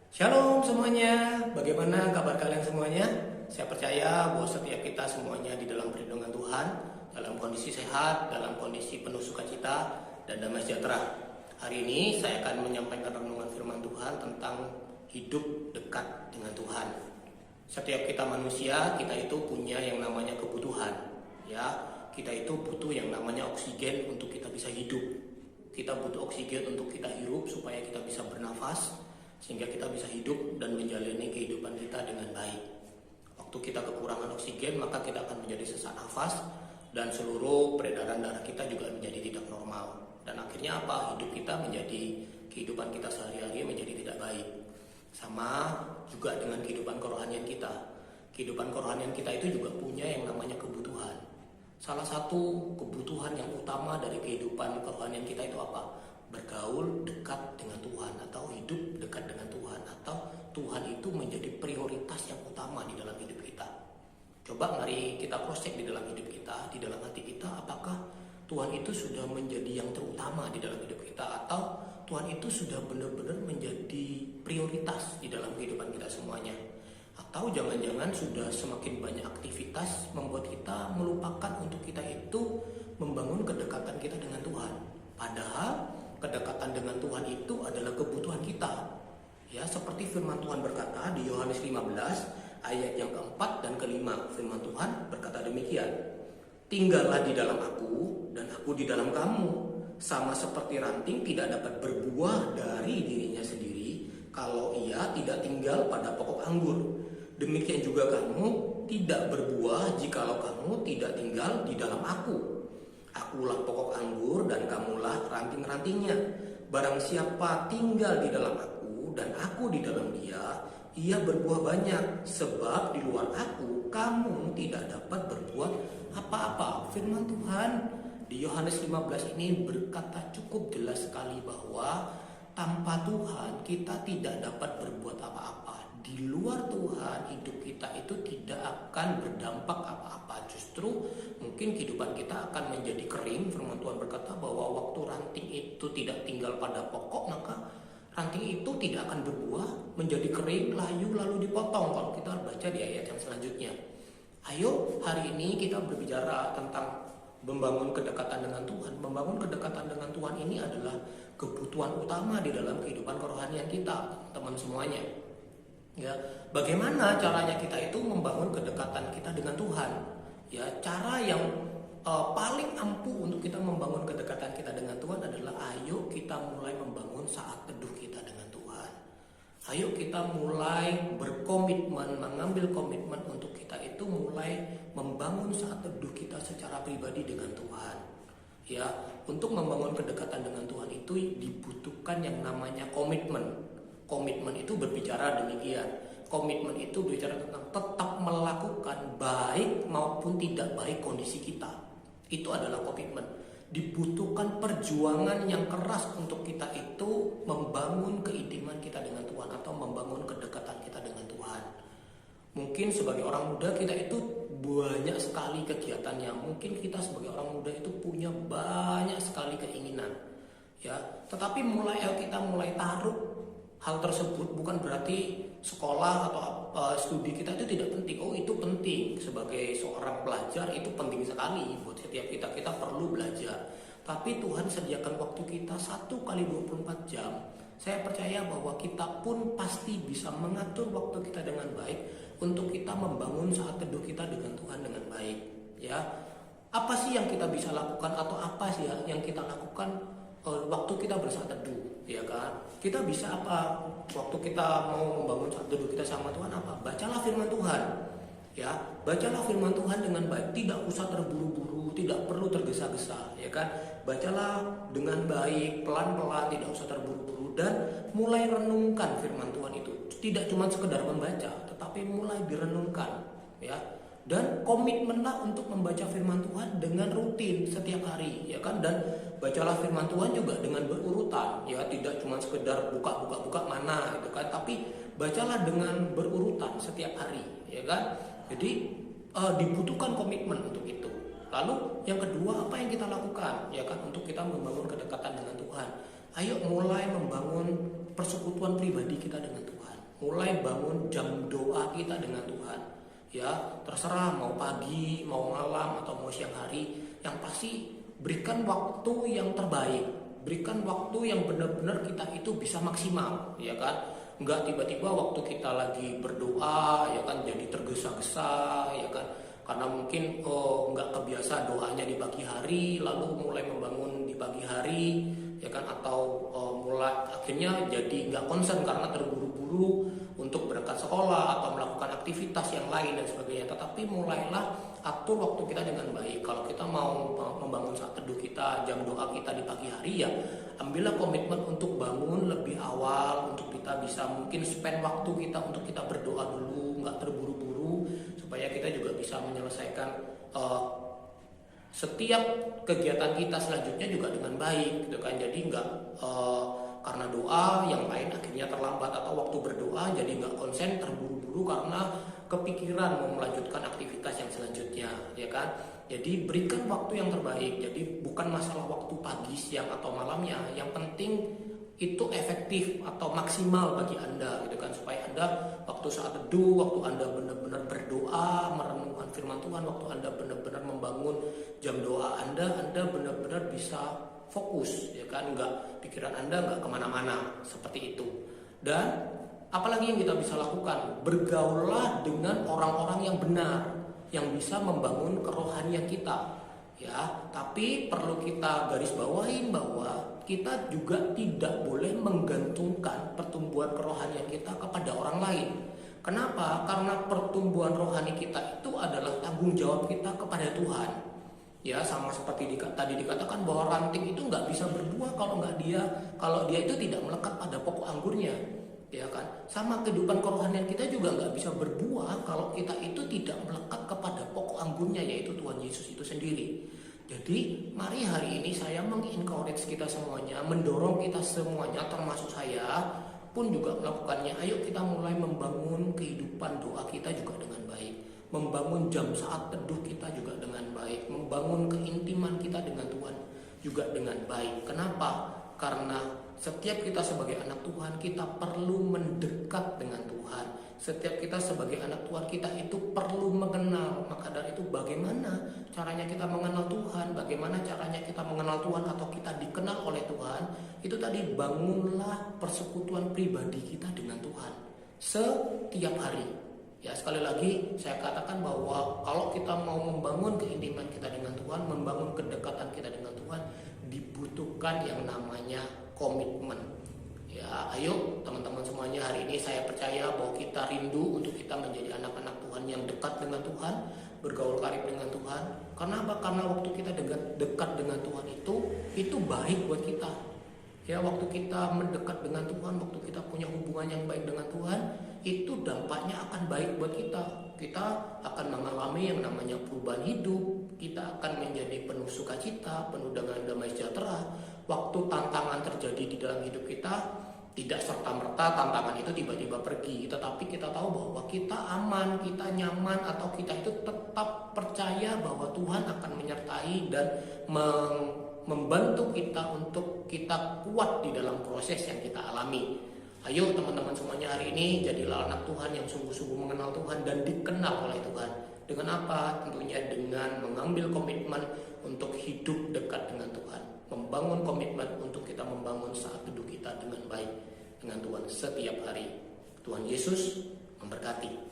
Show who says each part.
Speaker 1: Shalom semuanya, bagaimana kabar kalian semuanya? Saya percaya bahwa setiap kita semuanya di dalam perlindungan Tuhan, dalam kondisi sehat, dalam kondisi penuh sukacita dan damai sejahtera. Hari ini saya akan menyampaikan renungan firman Tuhan tentang hidup dekat dengan Tuhan. Setiap kita manusia, kita itu punya yang namanya kebutuhan. Ya, kita itu butuh yang namanya oksigen untuk kita bisa hidup. Kita butuh oksigen untuk kita hirup supaya kita bisa bernafas, sehingga kita bisa hidup dan menjalani kehidupan kita dengan baik. Waktu kita kekurangan oksigen, maka kita akan menjadi sesak nafas dan seluruh peredaran darah kita juga menjadi tidak normal. Dan akhirnya apa? Hidup kita menjadi, kehidupan kita sehari-hari menjadi tidak baik. Sama juga dengan kehidupan kerohanian kita. Kehidupan kerohanian kita itu juga punya yang namanya kebutuhan. Salah satu kebutuhan yang utama dari kehidupan kerohanian kita itu apa? Bergaul dekat dengan Tuhan atau hidup dekat dengan Tuhan, atau Tuhan itu menjadi prioritas yang utama di dalam hidup kita. Coba mari kita cross check di dalam hidup kita, di dalam hati kita, apakah Tuhan itu sudah menjadi yang terutama di dalam hidup kita, atau Tuhan itu sudah benar-benar menjadi prioritas di dalam kehidupan kita semuanya. Atau jangan-jangan sudah semakin banyak aktivitas membuat kita melupakan untuk kita itu membangun kedekatan kita dengan Tuhan. Padahal kedekatan dengan Tuhan itu adalah kebutuhan kita. Ya, seperti firman Tuhan berkata di Yohanes 15 ayat yang keempat dan kelima. Firman Tuhan berkata demikian. Tinggallah di dalam aku dan aku di dalam kamu. Sama seperti ranting tidak dapat berbuah dari dirinya sendiri kalau ia tidak tinggal pada pokok anggur. Demikian juga kamu tidak berbuah jikalau kamu tidak tinggal di dalam aku. Akulah pokok anggur dan kamulah ranting-rantingnya. Barang siapa tinggal di dalam aku dan aku di dalam dia, ia berbuah banyak. Sebab di luar aku kamu tidak dapat berbuat apa-apa. Firman Tuhan di Yohanes 15 ini berkata cukup jelas sekali bahwa tanpa Tuhan kita tidak dapat berbuat apa-apa. Di luar Tuhan hidup kita itu tidak akan berdampak apa-apa. Justru mungkin kehidupan kita akan menjadi kering. Firman Tuhan berkata bahwa waktu ranting itu tidak tinggal pada pokok, maka ranting itu tidak akan berbuah, menjadi kering, layu, lalu dipotong. Kalau kita baca di ayat yang selanjutnya. Ayo hari ini kita berbicara tentang membangun kedekatan dengan Tuhan. Membangun kedekatan dengan Tuhan ini adalah kebutuhan utama di dalam kehidupan kerohanian kita, teman semuanya. Ya, bagaimana caranya kita itu membangun kedekatan kita dengan Tuhan? Ya, cara yang paling ampuh untuk kita membangun kedekatan kita dengan Tuhan adalah ayo kita mulai membangun saat teduh kita dengan Tuhan. Ayo kita mulai berkomitmen, mengambil komitmen untuk kita itu mulai membangun saat teduh kita secara pribadi dengan Tuhan. Ya, untuk membangun kedekatan dengan Tuhan itu dibutuhkan yang namanya komitmen. Komitmen itu berbicara demikian. Komitmen itu berbicara tentang tetap melakukan baik maupun tidak baik kondisi kita. Itu adalah komitmen. Dibutuhkan perjuangan yang keras untuk kita itu membangun keintiman kita dengan Tuhan atau membangun kedekatan kita dengan Tuhan. Mungkin sebagai orang muda kita itu banyak sekali kegiatannya. Mungkin kita sebagai orang muda itu punya banyak sekali keinginan. Ya, tetapi kita mulai taruh hal tersebut. Bukan berarti sekolah atau studi kita itu tidak penting. Oh, itu penting. Sebagai seorang pelajar itu penting sekali. Buat setiap kita perlu belajar. Tapi Tuhan sediakan waktu kita 1 kali 24 jam. Saya percaya bahwa kita pun pasti bisa mengatur waktu kita dengan baik untuk kita membangun saat teduh kita dengan Tuhan dengan baik. Ya, apa sih yang kita bisa lakukan atau apa sih yang kita lakukan waktu kita bersaat teduh, ya kan? Kita bisa apa? Waktu kita mau membangun saat teduh kita sama Tuhan apa? Bacalah firman Tuhan. Ya, bacalah firman Tuhan dengan baik, tidak usah terburu-buru, tidak perlu tergesa-gesa, ya kan? Bacalah dengan baik, pelan-pelan, tidak usah terburu-buru dan mulai renungkan firman Tuhan itu. Tidak cuma sekedar membaca, tetapi mulai direnungkan, ya. Dan komitmenlah untuk membaca firman Tuhan dengan rutin setiap hari, ya kan? Dan bacalah firman Tuhan juga dengan berurutan, ya, tidak cuma sekedar buka mana, gitu kan? Tapi bacalah dengan berurutan setiap hari, ya kan? Jadi dibutuhkan komitmen untuk itu. Lalu yang kedua, apa yang kita lakukan, ya kan, untuk kita membangun kedekatan dengan Tuhan? Ayo mulai membangun persekutuan pribadi kita dengan Tuhan. mulai bangun jam doa kita dengan Tuhan. Ya, terserah mau pagi, mau malam, atau mau siang hari, yang pasti berikan waktu yang terbaik, berikan waktu yang benar-benar kita itu bisa maksimal, ya kan? Enggak tiba-tiba waktu kita lagi berdoa, ya kan, jadi tergesa-gesa, ya kan? Karena mungkin nggak kebiasa doanya di pagi hari, lalu mulai membangun di pagi hari, ya kan? Atau mulai akhirnya jadi nggak konsen karena terburu-buru untuk berangkat sekolah atau melakukan aktivitas yang lain dan sebagainya. Tetapi mulailah atur waktu kita dengan baik. Kalau kita mau membangun saat teduh kita, jam doa kita di pagi hari, ya ambillah komitmen untuk bangun lebih awal, untuk kita bisa mungkin spend waktu kita untuk kita berdoa dulu, nggak terburu-buru, supaya kita juga bisa menyelesaikan setiap kegiatan kita selanjutnya juga dengan baik, gitu kan. Jadi nggak karena doa yang lain akhirnya terlambat, atau waktu berdoa jadi nggak konsen, terburu-buru karena kepikiran mau melanjutkan aktivitas yang selanjutnya, ya kan. Jadi berikan waktu yang terbaik. Jadi bukan masalah waktu pagi, siang, atau malamnya. Yang penting itu efektif atau maksimal bagi Anda, gitu kan, supaya Anda waktu saat teduh, waktu Anda benar-benar berdoa, merenungkan firman Tuhan, waktu Anda benar-benar membangun jam doa Anda benar-benar bisa fokus, ya kan, nggak pikiran Anda nggak kemana-mana seperti itu. Dan apalagi yang kita bisa lakukan, bergaullah dengan orang-orang yang benar, yang bisa membangun kerohanian kita, ya. Tapi perlu kita garis bawahin bahwa kita juga tidak boleh menggantungkan pertumbuhan kerohanian kita kepada orang lain. Kenapa? Karena pertumbuhan rohani kita itu adalah tanggung jawab kita kepada Tuhan. Ya, sama seperti tadi dikatakan bahwa ranting itu nggak bisa berbuah kalau dia itu tidak melekat pada pokok anggurnya, ya kan. Sama kehidupan kerohanian kita juga nggak bisa berbuah kalau kita itu tidak melekat kepada pokok anggurnya, yaitu Tuhan Yesus itu sendiri. Jadi mari hari ini saya mengencourage kita semuanya, mendorong kita semuanya, termasuk saya pun juga melakukannya. Ayo kita mulai membangun kehidupan doa kita juga dengan baik, membangun jam saat teduh kita juga dengan baik, membangun keintiman kita dengan Tuhan juga dengan baik. Kenapa? Karena setiap kita sebagai anak Tuhan, kita perlu mendekat dengan Tuhan. Setiap kita sebagai anak Tuhan, kita itu perlu mengenal. Maka dari itu bagaimana caranya kita mengenal Tuhan, bagaimana caranya kita mengenal Tuhan atau kita dikenal oleh Tuhan, itu tadi bangunlah persekutuan pribadi kita dengan Tuhan setiap hari. Ya, sekali lagi saya katakan bahwa kalau kita mau membangun keintiman kita dengan Tuhan, membangun kedekatan kita dengan Tuhan, dibutuhkan yang namanya komitmen. Ya, ayo teman-teman semuanya, hari ini saya percaya bahwa kita rindu untuk kita menjadi anak-anak Tuhan yang dekat dengan Tuhan, bergaul karib dengan Tuhan. Karena apa? Karena waktu kita dekat dengan Tuhan itu baik buat kita. Ya, waktu kita mendekat dengan Tuhan, waktu kita punya hubungan yang baik dengan Tuhan, itu dampaknya akan baik buat kita. Kita akan mengalami yang namanya perubahan hidup, kita akan menjadi penuh sukacita, penuh dengan damai sejahtera. Waktu tantangan terjadi di dalam hidup kita, tidak serta-merta tantangan itu tiba-tiba pergi, tetapi kita tahu bahwa kita aman, kita nyaman, atau kita itu tetap percaya bahwa Tuhan akan menyertai dan membantu kita untuk kita kuat di dalam proses yang kita alami. Ayo teman-teman semuanya, hari ini jadilah anak Tuhan yang sungguh-sungguh mengenal Tuhan dan dikenal oleh Tuhan. Dengan apa? Tentunya dengan mengambil komitmen untuk hidup dekat dengan Tuhan, membangun komitmen untuk kita membangun saat teduh kita dengan baik dengan Tuhan setiap hari. Tuhan Yesus memberkati.